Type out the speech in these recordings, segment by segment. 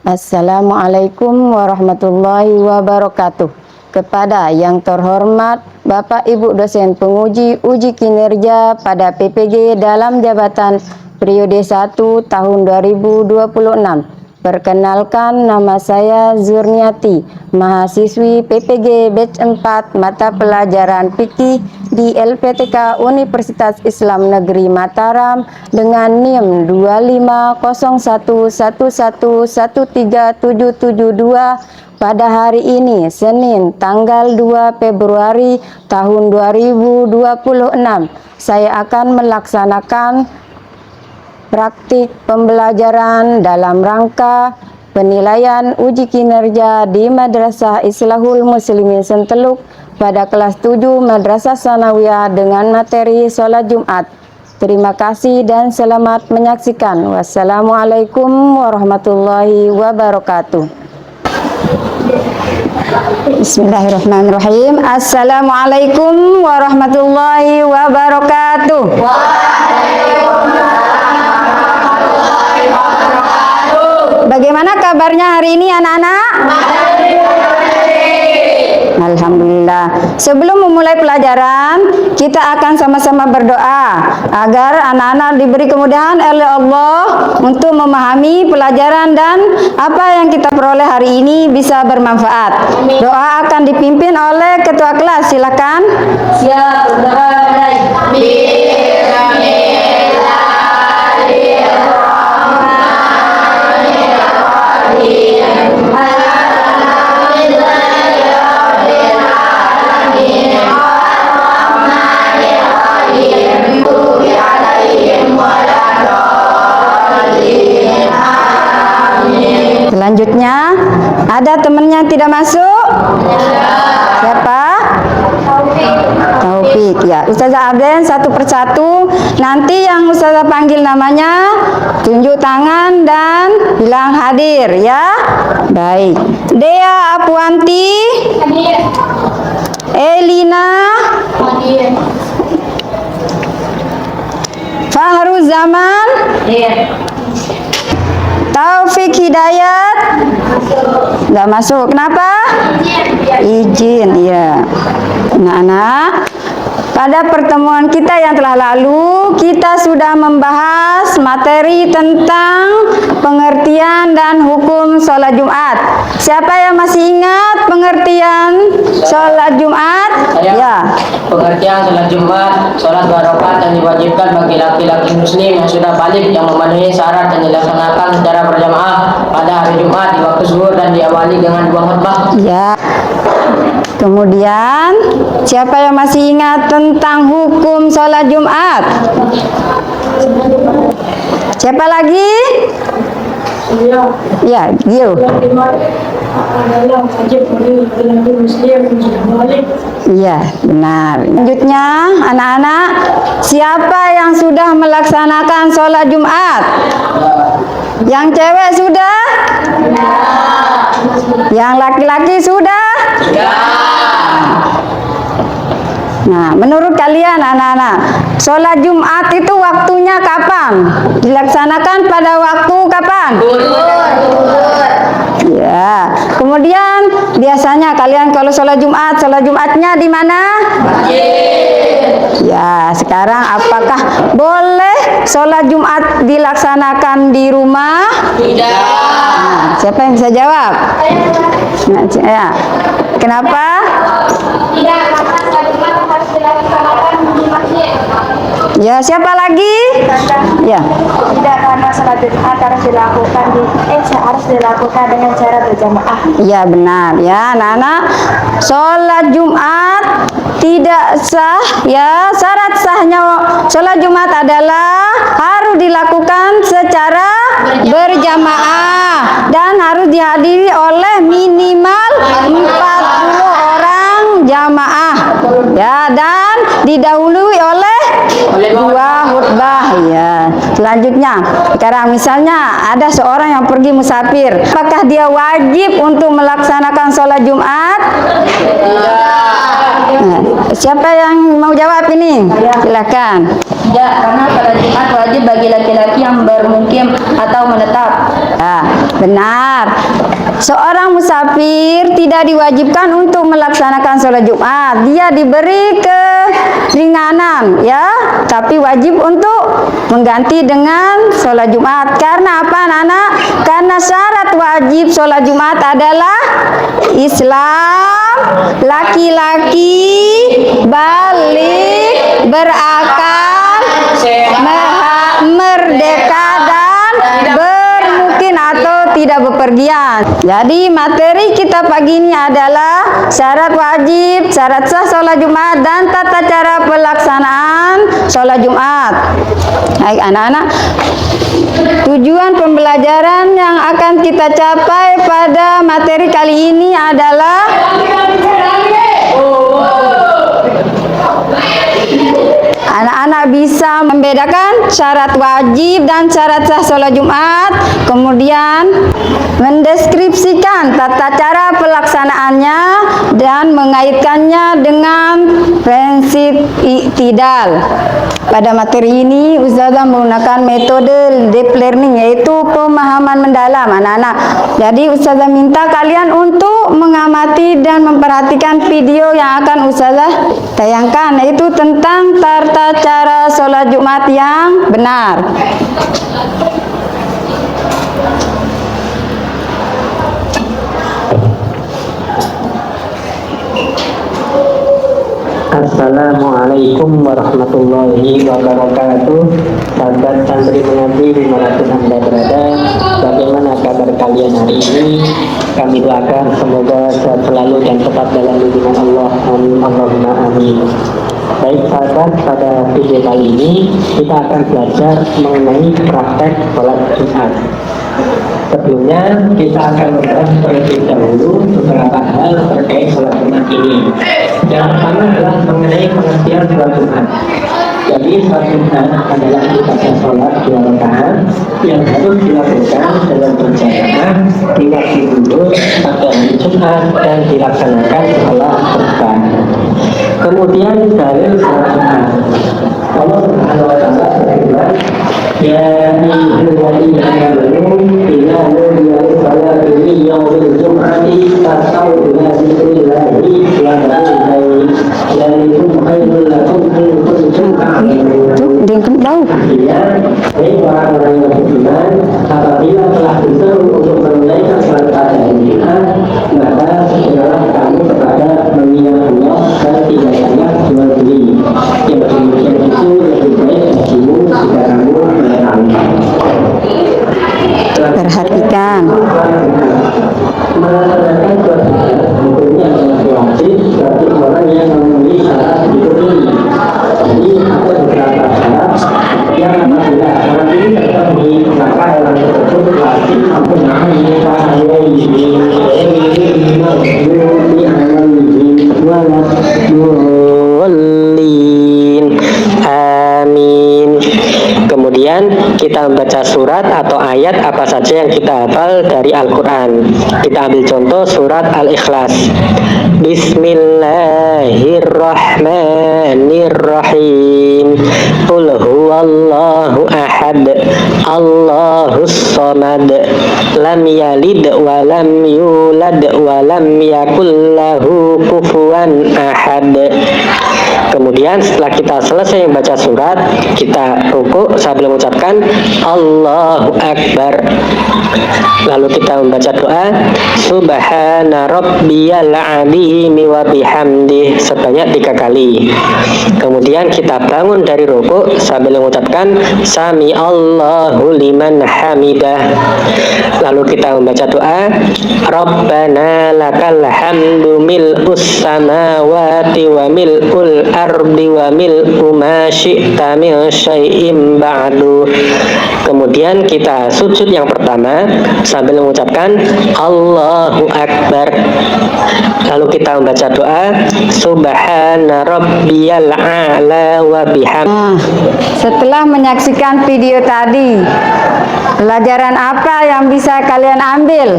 Assalamualaikum warahmatullahi wabarakatuh. Kepada yang terhormat Bapak Ibu dosen penguji uji kinerja pada PPG dalam jabatan periode 1 tahun 2026. Perkenalkan, nama saya Zurniati, mahasiswi PPG batch 4 mata pelajaran fikih di LPTK Universitas Islam Negeri Mataram dengan NIM 250111137772 pada hari ini, Senin, tanggal 2 Februari tahun 2026. Saya akan melaksanakan praktik pembelajaran dalam rangka penilaian uji kinerja di Madrasah Islahul Muslimin Senteluk pada kelas 7 Madrasah Sanawiyah dengan materi sholat Jumat. Terima kasih dan selamat menyaksikan. Wassalamualaikum warahmatullahi wabarakatuh. Bismillahirrahmanirrahim. Assalamualaikum warahmatullahi wabarakatuh. Bagaimana kabarnya hari ini anak-anak? Alhamdulillah. Sebelum memulai pelajaran, kita akan sama-sama berdoa agar anak-anak diberi kemudahan oleh Allah untuk memahami pelajaran dan apa yang kita peroleh hari ini bisa bermanfaat. Doa akan dipimpin oleh ketua kelas. Silakan. Siap. Selanjutnya, ada temannya yang tidak masuk? Siapa? Taufik. Ya, Ustazah Arden satu persatu. Nanti yang Ustazah panggil namanya, tunjuk tangan dan bilang hadir ya. Baik. Dea Apuanti. Hadir. Elina. Hadir. Fahruz Zaman. Hadir. Taufik Hidayat nggak masuk. Kenapa? Izin, ya. Anak-anak, pada pertemuan kita yang telah lalu, kita sudah membahas materi tentang pengertian dan hukum sholat Jumat. Siapa yang masih ingat pengertian sholat Jumat? Ya. Pengertian sholat Jumat, sholat 2 rakaat yang diwajibkan bagi laki-laki muslim yang sudah balik yang memenuhi syarat dan dilaksanakan secara berjamaah pada hari Jumat di waktu zuhur dan diawali dengan 2 khutbah. Ya. Kemudian, siapa yang masih ingat tentang hukum sholat Jumat? Siapa lagi? Ya, Gio. Iya, benar. Selanjutnya, anak-anak, siapa yang sudah melaksanakan sholat Jumat? Yang cewek sudah? Yang laki-laki sudah? Nah, menurut kalian anak-anak, sholat Jumat itu waktunya kapan? Dilaksanakan pada waktu kapan? Ya. Kemudian biasanya kalian kalau sholat Jumatnya di mana? Ya, sekarang apakah boleh sholat Jumat dilaksanakan di rumah? Tidak. Nah, siapa yang bisa jawab? Nah, ya. Kenapa? Tidak, karena sholat Jumat harus dilaksanakan di masjid. Ya, siapa lagi? Ya. Tidak, karena sholat Jumat harus dilakukan dengan cara berjamaah. Iya, benar ya, anak-anak. Sholat Jumat tidak sah ya. Syarat sahnya sholat Jumat adalah harus dilakukan secara berjamaah dan harus dihadiri oleh minimal 40 orang jamaah ya, dan didahului oleh 2 khutbah ya. Selanjutnya, sekarang misalnya ada seorang yang pergi musafir, apakah dia wajib untuk melaksanakan sholat Jumat? Nah, siapa yang mau jawab ini? Silakan. Tidak, karena sholat Jumat wajib bagi laki-laki yang bermukim atau menetap. Nah, Benar. Seorang musafir tidak diwajibkan untuk melaksanakan sholat Jumat. Dia diberi keringanan, ya, tapi wajib untuk mengganti dengan sholat Jumat. Karena apa, anak-anak? Karena syarat wajib sholat Jumat adalah Islam, laki-laki, balik, berakal, merdeka dan bermukim atau tidak bepergian. Jadi materi kita pagi ini adalah syarat wajib, syarat sah sholat Jumat dan tata cara pelaksanaan sholat Jumat. Baik anak-anak, tujuan pembelajaran yang akan kita capai pada materi kali ini adalah anak-anak bisa membedakan syarat wajib dan syarat sah sholat Jumat, kemudian mendeskripsikan tata cara pelaksanaannya dan mengaitkannya dengan prinsip i'tidal. Pada materi ini Ustazah menggunakan metode deep learning, yaitu pemahaman mendalam anak-anak. Jadi Ustazah minta kalian untuk mengamati dan memperhatikan video yang akan Ustazah tayangkan, yaitu tentang tata cara sholat Jumat yang benar. Assalamualaikum warahmatullahi wabarakatuh. Sahabat santri mengaji dimanapun Anda berada, bagaimana kabar kalian hari ini? Kami doakan semoga sehat selalu dan tetap dalam lindungan Allah. Amin, Allahumma amin. Baik sahabat, pada video kali ini kita akan belajar mengenai praktek sholat Jumat. Sebelumnya kita akan membahas terlebih dahulu beberapa hal terkait sholat Jumat ini. Yang pertama adalah mengenai pengertian sholat Jumat. Jadi sholat Jumat adalah ibadah sholat 2 rakaat yang harus dilakukan dalam berjamaah di waktu zuhur pada hari Jumat dan dilaksanakan setelah khutbah. Kemudian dalil sholat Jumat. Allah Subhanahu wa taala berfirman, ya ayyuhalladzina amanu idza nudiya lis-salati min yaumil jum'ati fas'au ila dzikrillahi wa dzikrihi dzalikum khairul lakum in kuntum ta'lamun. Hei orang-orang yang beriman, apabila telah disuruh untuk menunaikan salat pada hari Jumat, maka segeralah kamu kepada mengingat Allah dan tidak banyak jual beli. Yang demikian itu lebih baik bagimu jika kamu mengetahui. Perhatikan. Melaksanakan kewajiban hukumnya adalah wajib bagi orang yang memenuhi syarat berikut ini. Jadi ada beberapa syarat yang apabila syarat ini terpenuhi, maka orang tersebut wajib mempunyai amin. Kemudian kita membaca surat atau ayat apa saja yang kita hafal dari Al-Quran. Kita ambil contoh surat Al-Ikhlas. Bismillahirrahmanirrahim. Qul huwallahu ahad, Allahus samad, lam yalid wa lam yulad wa lam yakul lahu kufuwan ahad. Kemudian setelah kita selesai membaca surat, kita rukuk sambil mengucapkan Allahu Akbar. Lalu kita membaca doa Subhana Rabbiyal Azim wa bihamdih sebanyak 3 kali. Kemudian kita bangun dari rukuk sambil mengucapkan Sami Allahu liman hamidah. Lalu kita membaca doa Rabbana lakal hamdu mil'us samawati wa mil'ul ardi wa mil'u ma syi'ta min syai'im ba'du. Kemudian kita sujud yang pertama sambil mengucapkan Allahu Akbar. Lalu kita membaca doa Subhana Rabbiyal A'la wa bihamdih. Setelah menyaksikan video tadi, pelajaran apa yang bisa kalian ambil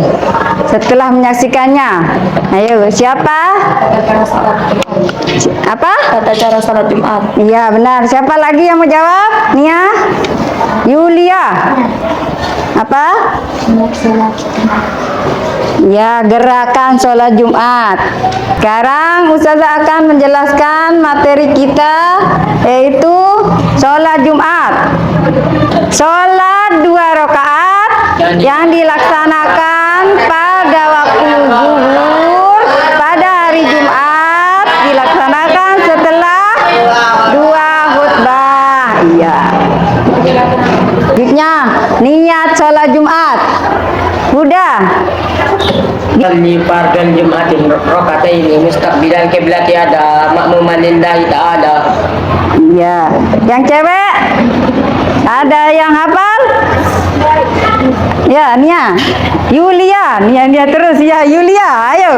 setelah menyaksikannya? Ayo, siapa? Apa? Tata cara sholat Jumat. Iya, benar. Siapa lagi yang mau jawab? Nia? Yulia? Apa? Ya, gerakan sholat Jumat. Sekarang Ustazah akan menjelaskan materi kita, yaitu sholat Jumat. Sholat 2 rakaat yang dilaksanakan pada waktu zuhur pada hari Jumat, dilaksanakan setelah 2 khutbah. Iya. Selanjutnya, niat sholat Jumat. Udah. Di fardhu Jum'atin raka'ataini mustaqbilal qiblati ada makmuman lillahi ta'ala. Iya. Yang cewek ada yang hafal? Ya, Nia. Yulia, Nia terus ya, Yulia, ayo.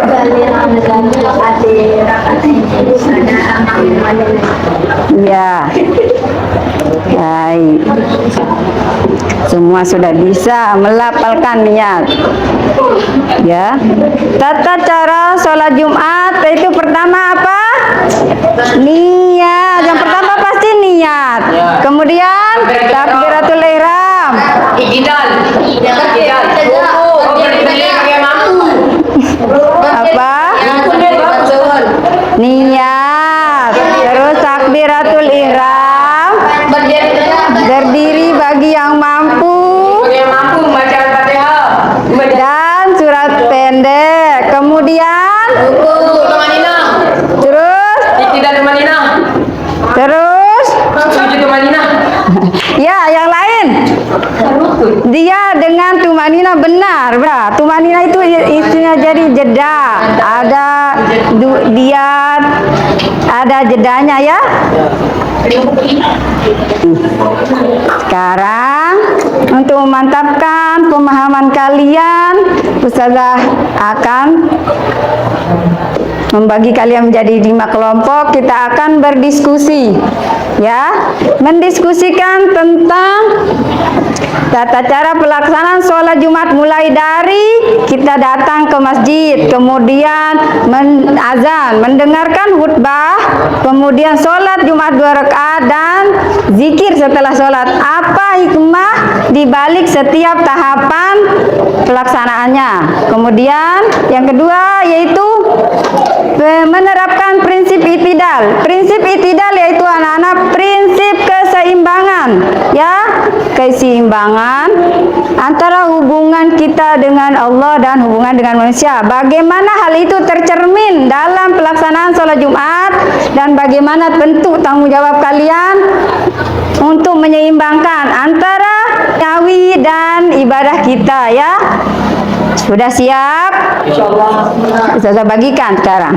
Ya. Baik. Semua sudah bisa melafalkan niat. Ya. Tata cara sholat Jumat itu pertama apa? Niat. Yang pertama pasti niat. Kemudian takbiratul ihram. Iqtidal. Apa? Niat. Terus takbiratul ihram. Berdiri bagi yang mampu. Baca Al-Fatihah. Dan surat pendek. Kemudian terus Sujud tumanina. ya yang lain dia dengan tumanina benar. Tumanina itu isinya jadi jeda, ada jedanya ya. Sekarang untuk memantapkan pemahaman kalian, Ustazah akan membagi kalian menjadi 5 kelompok. Kita akan berdiskusi, ya, mendiskusikan tentang tata cara pelaksanaan sholat Jumat, mulai dari kita datang ke masjid, kemudian azan, mendengarkan khutbah, kemudian sholat Jumat 2 rakaat dan zikir setelah sholat. Apa hikmah di balik setiap tahapan pelaksanaannya? Kemudian yang kedua yaitu menerapkan prinsip itidal. Prinsip itidal yaitu anak-anak prinsip keseimbangan, ya, keseimbangan antara hubungan kita dengan Allah dan hubungan dengan manusia. Bagaimana hal itu tercermin dalam pelaksanaan sholat Jumat dan bagaimana bentuk tanggung jawab kalian untuk menyeimbangkan antara nyawi dan ibadah kita, ya. Sudah siap? Insyaallah. Ustazah bagikan sekarang.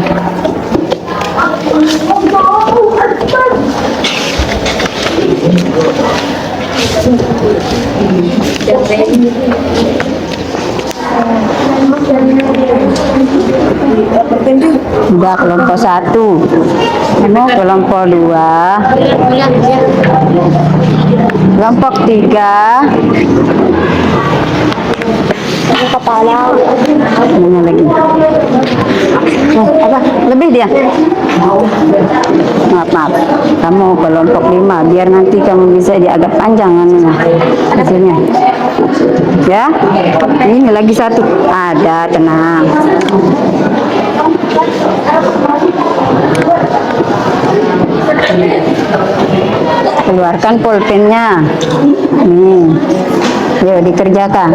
Sudah kelompok 1, kelompok 2, kelompok 3. Kepala mana lagi? Apa? Lebih dia? Maaf. Kamu kelompok 5, biar nanti kamu bisa agak panjang anunya hasilnya. Ya? Ini lagi 1. Ada, tenang. Keluarkan pulpennya. Nih. Yuk dikerjakan.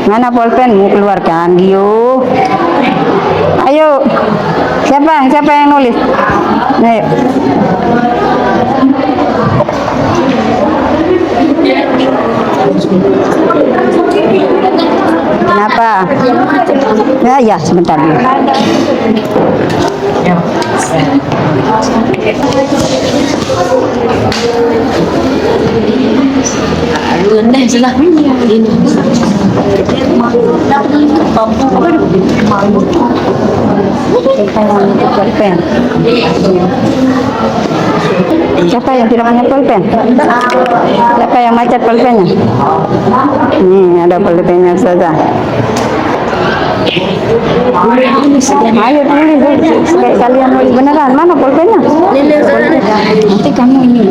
Mana pulpenmu, keluarkan, yuk. Ayo. Siapa yang nulis? Ayo. Kenapa? Ya, sebentar dulu. Siapa yang tidak punya pulpen? Siapa yang macet pulpennya? Nih, ada pulpennya saja. Ayo tulis, kalian nulis beneran. Mana pulpennya? Nanti kamu ini.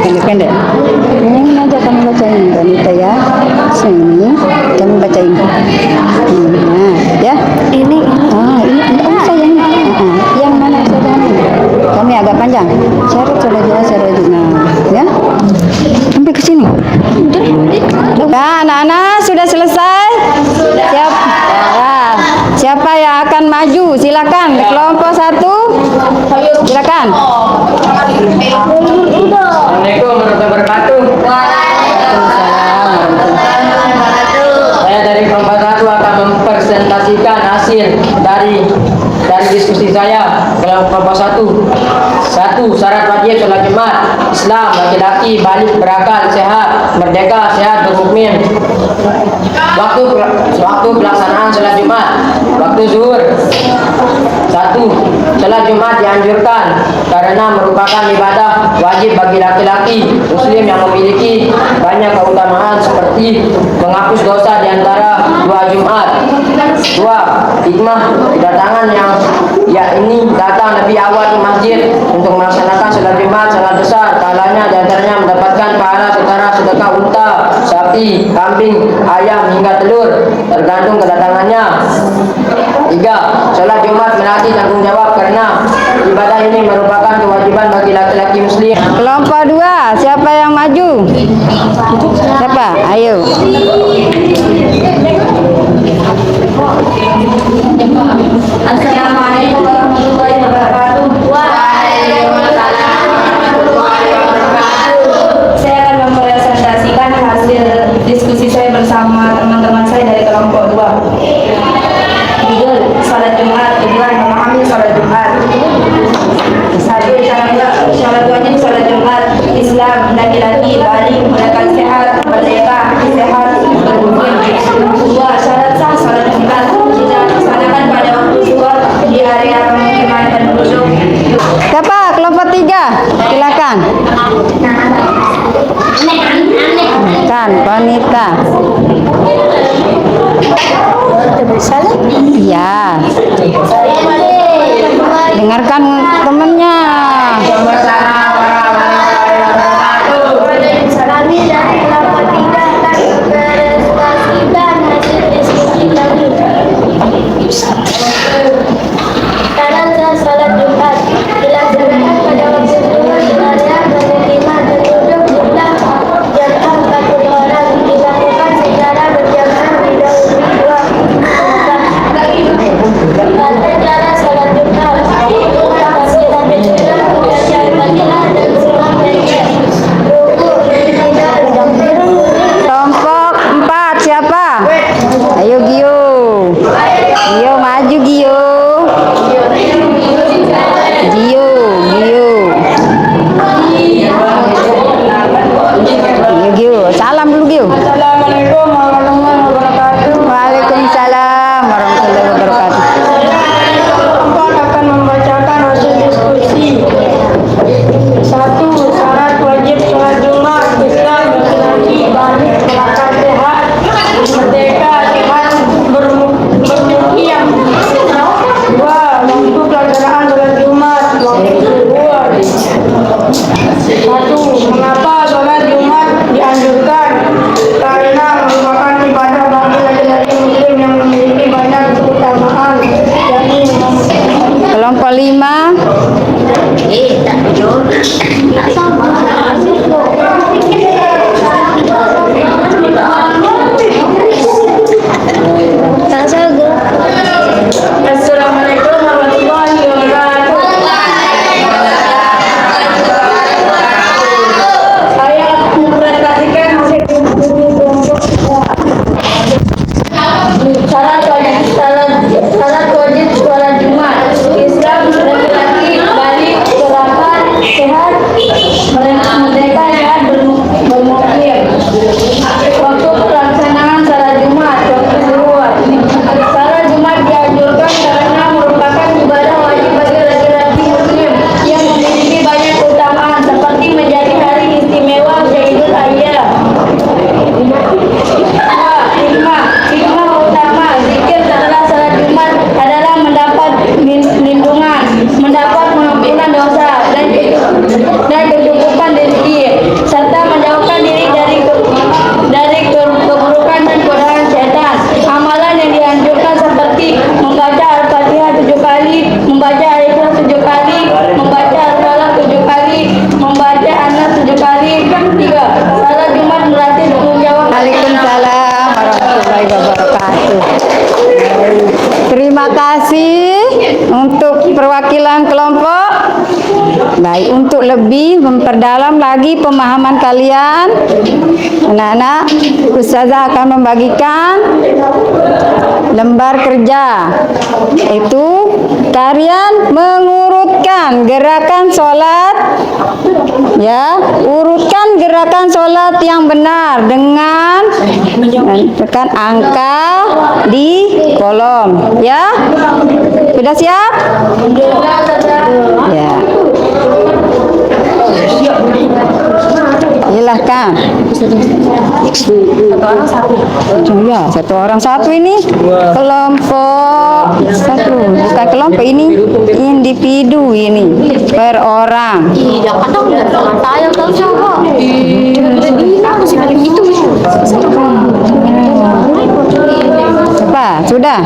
Pendek-pendek. Ini aja kamu bacain, wanita ya. Sini, kamu bacain. Nah, ya. Ini. Oh, sayang. Yang mana sayang? Kami agak panjang. Syarat nah, ya. Sampai ke sini. Nah, anak-anak sudah selesai. Siapa yang akan maju? Silakan. Kelompok 1. Silakan. Assalamualaikum warahmatullahi wabarakatuh. Saya dari kelompok 1 akan mempresentasikan hasil dari diskusi saya. Kelompok 1. 1. Syarat wajib sholat Jumat. Islam, laki-laki balik berakal, sehat, merdeka, sehat, bermukmin. Waktu pelaksanaan sholat Jumat. Waktu zuhur. 1. Sholat Jumat dianjurkan karena merupakan ibadah wajib bagi laki-laki muslim yang memiliki banyak keutamaan seperti menghapus dosa di antara 2 Jumat. 2. Hikmah kedatangan ini datang lebih awal ke masjid untuk melaksanakan sholat Jumat sangat besar. Pahalanya di antaranya mendapatkan pahala setara sedekah unta, sapi, kambing, ayam hingga telur tergantung kedatangannya. 3. Sholat Jumat melatih tanggung jawab karena ibadah ini merupakan kewajiban bagi laki-laki muslim. Kelompok 2, siapa yang maju? Siapa? Ayo. Assalamualaikum warahmatullahi wabarakatuh. Waalaikumsalam warahmatullahi wabarakatuh. Saya akan mempresentasikan hasil diskusi saya bersama teman-teman saya dari kelompok 2. Judul sholat Jumat, tujuan memahami sholat Jumat. 1. Syarat wajib sholat Jumat. Islam, laki-laki balik berakal, sehat, merdeka, sehat, bermukmin. 2. Syarat sah sholat Jumat. Dilaksanakan pada waktu zuhur di area pemukiman penduduk. Siapa? Kelompok 3. Silakan. Kan, wanita. Iya. Dengarkan temennya. Kami dari kelompok 3 akan mempresentasikan hasil diskusi kami. Syarat sah sholat Jumat dilaksanakan pada waktu zuhur di area pemukiman penduduk jumlah jamaah 40 orang dilakukan secara berjamaah didahului 2 Tata cara sholat Jumat. Pastikan benar membaca Al-Fatihah dan surah pendek. Rukuk, i'tidal, Kelompok 4, siapa? Ayo Gio. Gio maju Gio. Gio. Gio. Salam dulu Gio. Assalamualaikum warahmatullahi wabarakatuh. Waalaikumsalam warahmatullahi wabarakatuh. Kelompok akan membacakan hasil diskusi. 1. Syarat wajib sholat Jumat. Islam, laki-laki balik berakal, sehat, merdeka, sehat, bermukim. 2. Waktu pelaksanaan sholat Jumat. Waktu zuhur. 1. Mengapa sholat Jumat dianjurkan? Karena merupakan ibadah bagi laki-laki muslim yang memiliki banyak keutamaan, yakni Kelompok 5. terima kasih untuk perwakilan kelompok. Baik, untuk lebih memperdalam lagi pemahaman kalian, anak-anak, Ustazah akan membagikan lembar kerja. Itu kalian mengurutkan gerakan sholat, ya, urutkan gerakan sholat yang benar dengan tekan angka di kolom, ya. Sudah siap? Ya. Silahkan. Ya, satu orang satu ini kelompok satu, bukan kelompok ini individu ini per orang. Apa? Sudah?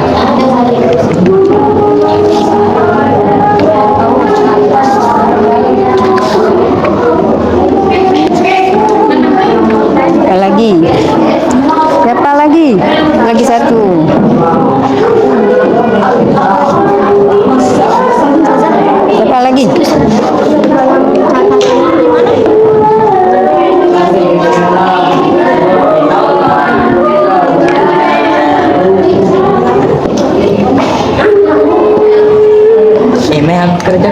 Apa lagi? Siapa lagi? Lagi satu. Siapa lagi? Kerja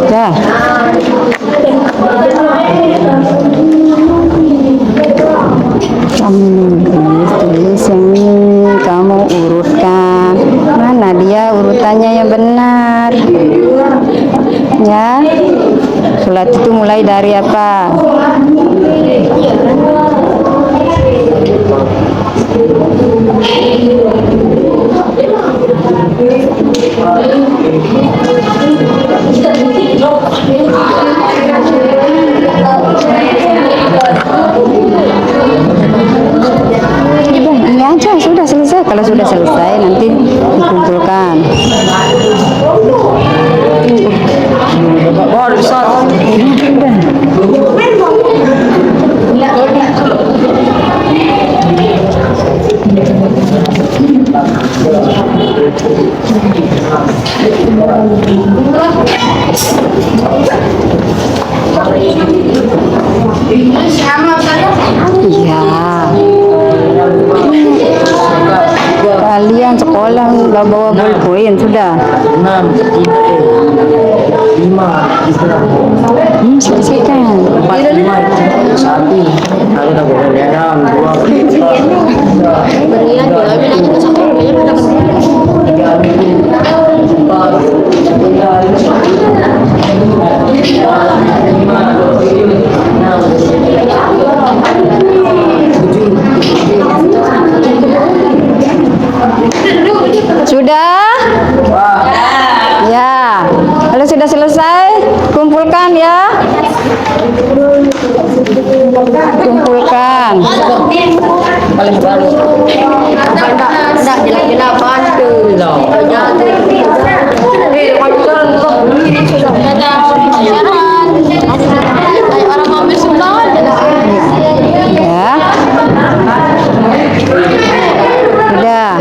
Ya. Kamu tulis yang ini, kamu urutkan. Mana dia urutannya yang benar? Ya. Sholat itu mulai dari apa? Ini aja sudah selesai. Kalau sudah selesai nanti dikumpulkan. Iya. Kalian sekolah bawa bolpoin sudah. 6, 5, Selesaikan. 4, 5, 1, ada boleh dalam 2, Sudah? Ya. Kalau sudah selesai, kumpulkan ya. Kumpulkan. Ya.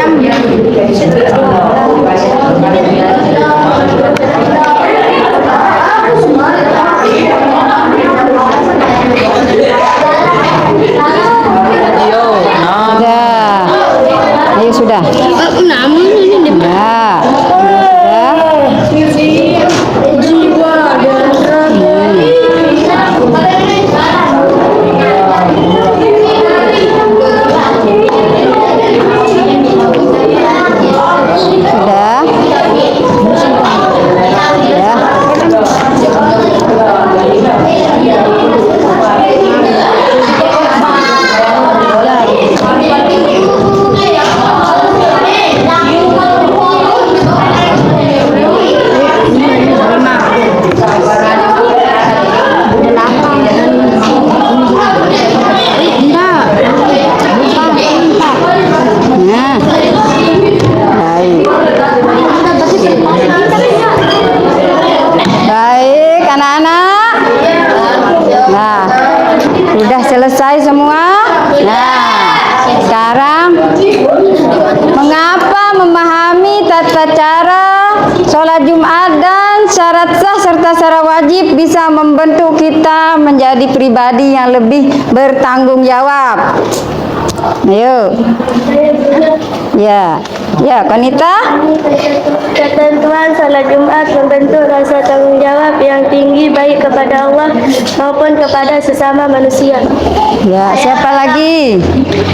Sudah. Baik anak-anak. Nah, sudah selesai semua. tata cara sholat Jumat dan syarat sah serta syarat wajib bisa membentuk kita menjadi pribadi yang lebih bertanggung jawab. Ayo. Ya, Konita. Ketentuan salat Jumat membentuk rasa tanggung jawab yang tinggi baik kepada Allah maupun kepada sesama manusia. Ya, siapa lagi?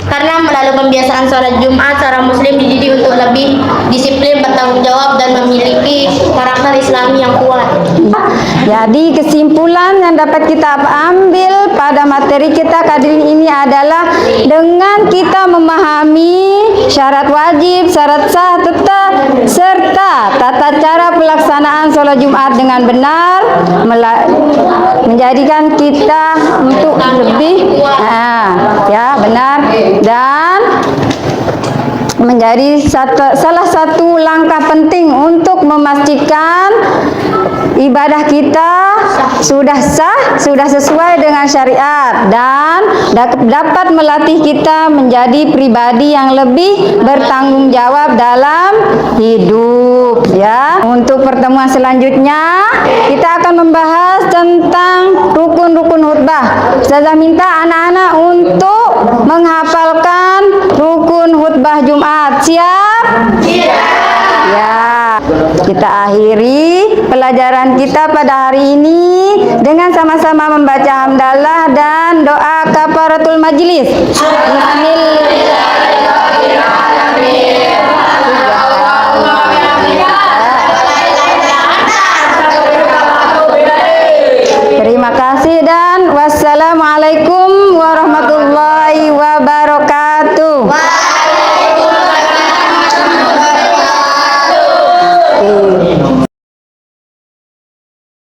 Karena melalui pembiasaan salat Jumat, seorang muslim dididik untuk lebih disiplin, bertanggung jawab dan memiliki karakter Islami yang kuat. Jadi kesimpulan yang dapat kita ambil pada materi kita kali ini adalah dengan kita memahami syarat wajib, syarat sah, serta tata cara pelaksanaan sholat Jumat dengan benar menjadikan kita untuk lebih benar dan menjadi salah satu langkah penting untuk memastikan ibadah kita sudah sah, sudah sesuai dengan syariat dan dapat melatih kita menjadi pribadi yang lebih bertanggung jawab dalam hidup. Ya, untuk pertemuan selanjutnya kita akan membahas tentang rukun-rukun khutbah. Saya minta anak-anak untuk menghafalkan rukun khutbah Jumat. Siap? Siap. Ya, kita akhiri pelajaran kita pada hari ini dengan sama-sama membaca hamdalah dan doa kafaratul majlis. Terima kasih dan wassalamualaikum warahmatullahi wabarakatuh.